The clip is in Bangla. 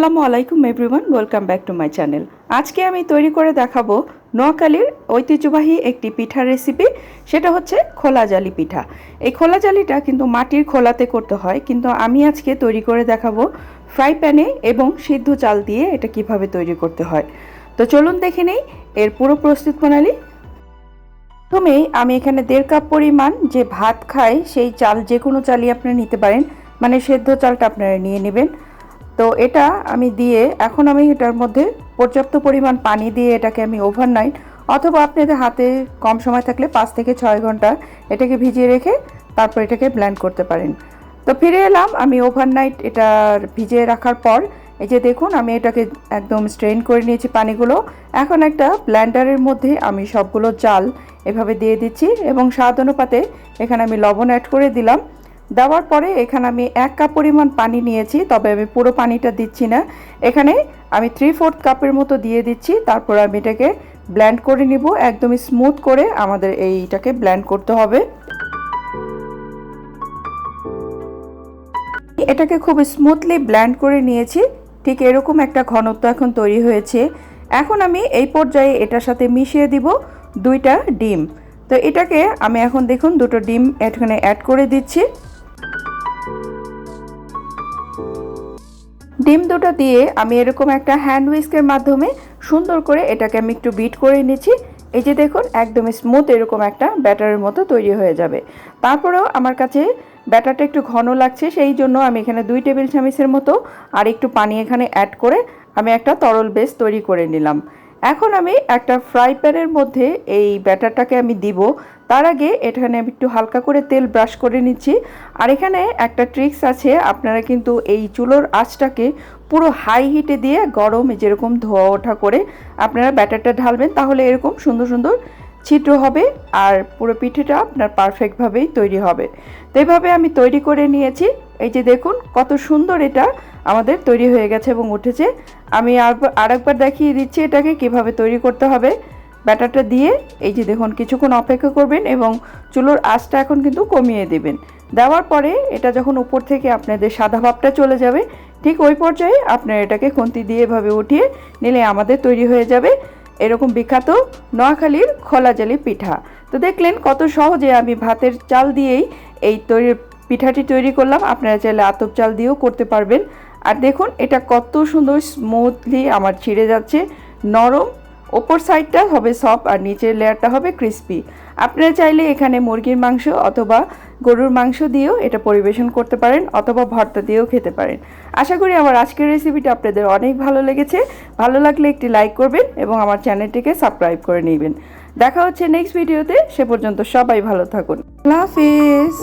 আসসালামু আলাইকুম everyone, welcome back to my channel. আজকে আমি তৈরি করে দেখাবো নোয়াখালীর ঐতিহ্যবাহী একটি পিঠার রেসিপি। সেটা হচ্ছে খোলাজালি পিঠা। এই খোলাজালিটা কিন্তু মাটির খোলাতে করতে হয়, কিন্তু আমি আজকে তৈরি করে দেখাবো ফ্রাই প্যানে এবং সিদ্ধ চাল দিয়ে এটা কিভাবে তৈরি করতে হয়। তো চলুন দেখে নেই এর পুরো প্রস্তুত প্রণালী। প্রথমেই আমি এখানে 1.5 কাপ পরিমাণ যে ভাত খাই সেই চাল, যে কোনো চালই আপনারা নিতে পারেন, মানে সেদ্ধ চালটা আপনারা নিয়ে নেবেন। তো এটা আমি দিয়ে এখন আমি এটার মধ্যে পর্যাপ্ত পরিমাণ পানি দিয়ে এটাকে আমি ওভারনাইট, অথবা আপনাদের হাতে কম সময় থাকলে 5 থেকে 6 ঘন্টা এটাকে ভিজিয়ে রেখে তারপর এটাকে ব্লেন্ড করতে পারেন। তো ফিরে এলাম আমি ওভারনাইট এটা ভিজিয়ে রাখার পর। এই যে দেখুন, আমি এটাকে একদম স্ট্রেন করে নিয়েছি পানিগুলো। এখন একটা ব্লেন্ডারের মধ্যে আমি সবগুলো চাল এভাবে দিয়ে দিচ্ছি এবং স্বাদ অনুপাতে এখানে আমি লবণ অ্যাড করে দিলাম। দেওয়ার পরে এখানে আমি 1 কাপ পরিমাণ পানি নিয়েছি, তবে আমি পুরো পানিটা দিচ্ছি না। এখানে আমি 3/4 কাপের মতো দিয়ে দিচ্ছি। তারপর আমি এটাকে ব্লেন্ড করে নিব, একদমই স্মুথ করে আমাদের এইটাকে ব্লেন্ড করতে হবে। এটাকে খুব স্মুথলি ব্লেন্ড করে নিয়েছি। ঠিক এরকম একটা ঘনত্ব এখন তৈরি হয়েছে। এখন আমি এই পর্যায়ে এটার সাথে মিশিয়ে দিব 2টা ডিম। তো এটাকে আমি এখন দেখুন 2টো ডিম এখানে অ্যাড করে দিচ্ছি। ডিম দুটো দিয়ে আমি এরকম একটা হ্যান্ড হুইস্কের মাধ্যমে সুন্দর করে এটাকে আমি একটু বিট করে নিচ্ছি। এই যে দেখুন, একদম স্মুথ এরকম একটা ব্যাটারের মতো তৈরি হয়ে যাবে। তারপরেও আমার কাছে ব্যাটারটা একটু ঘন লাগছে, সেই জন্য আমি এখানে 2 টেবিল চামচের মতো আর একটু পানি এখানে অ্যাড করে আমি একটা তরল বেস তৈরি করে নিলাম। এখন আমি একটা ফ্রাই প্যানের মধ্যে এই ব্যাটারটাকে আমি দিব। তার আগে এখানে আমি একটু হালকা করে তেল ব্রাশ করে নিচ্ছি। আর এখানে একটা ট্রিক্স আছে, আপনারা কিন্তু এই চুলোর আঁচটাকে পুরো হাই হিটে দিয়ে গরম যেরকম ধোয়া ওঠা করে আপনারা ব্যাটারটা ঢালবেন, তাহলে এরকম সুন্দর সুন্দর ছিদ্র হবে আর পুরো পিঠেটা আপনার পারফেক্টভাবেই তৈরি হবে। তো এইভাবে আমি তৈরি করে নিয়েছি। এই যে দেখুন কত সুন্দর এটা আমাদের তৈরি হয়ে গেছে এবং উঠেছে। আমি আরেকবার দেখিয়ে দিচ্ছি এটাকে কিভাবে তৈরি করতে হবে। ব্যাটারটা দিয়ে এই যে দেখুন কিছুক্ষণ অপেক্ষা করবেন এবং চুলোর আঁচটা এখন কিন্তু কমিয়ে দেবেন। দেওয়ার পরে এটা যখন উপর থেকে আপনাদের সাদা ভাবটা চলে যাবে, ঠিক ওই পর্যায়ে আপনারা এটাকে খুন্তি দিয়ে এভাবে উঠিয়ে নিলে আমাদের তৈরি হয়ে যাবে এরকম বিখ্যাত নোয়াখালীর খোলাজালি পিঠা। তো দেখলেন কত সহজে আমি ভাতের চাল দিয়েই এই পিঠাটি তৈরি করলাম। আপনারা চাইলে আতপ চাল দিয়েও করতে পারবেন। আর দেখুন এটা কত সুন্দর স্মুথলি আমার ছিঁড়ে যাচ্ছে, নরম। ওপর সাইডটা হবে সফট আর নিচের লেয়ারটা হবে ক্রিস্পি। আপনারা চাইলে এখানে মুরগির মাংস অথবা গরুর মাংস দিয়েও এটা পরিবেশন করতে পারেন, অথবা ভর্তা দিয়েও খেতে পারেন। আশা করি আমার আজকের রেসিপিটা আপনাদের অনেক ভালো লেগেছে। ভালো লাগলে একটি লাইক করবেন এবং আমার চ্যানেলটিকে সাবস্ক্রাইব করে নেবেন। দেখা হচ্ছে নেক্সট ভিডিওতে। সে পর্যন্ত সবাই ভালো থাকুন। আল্লাহ হাফেজ।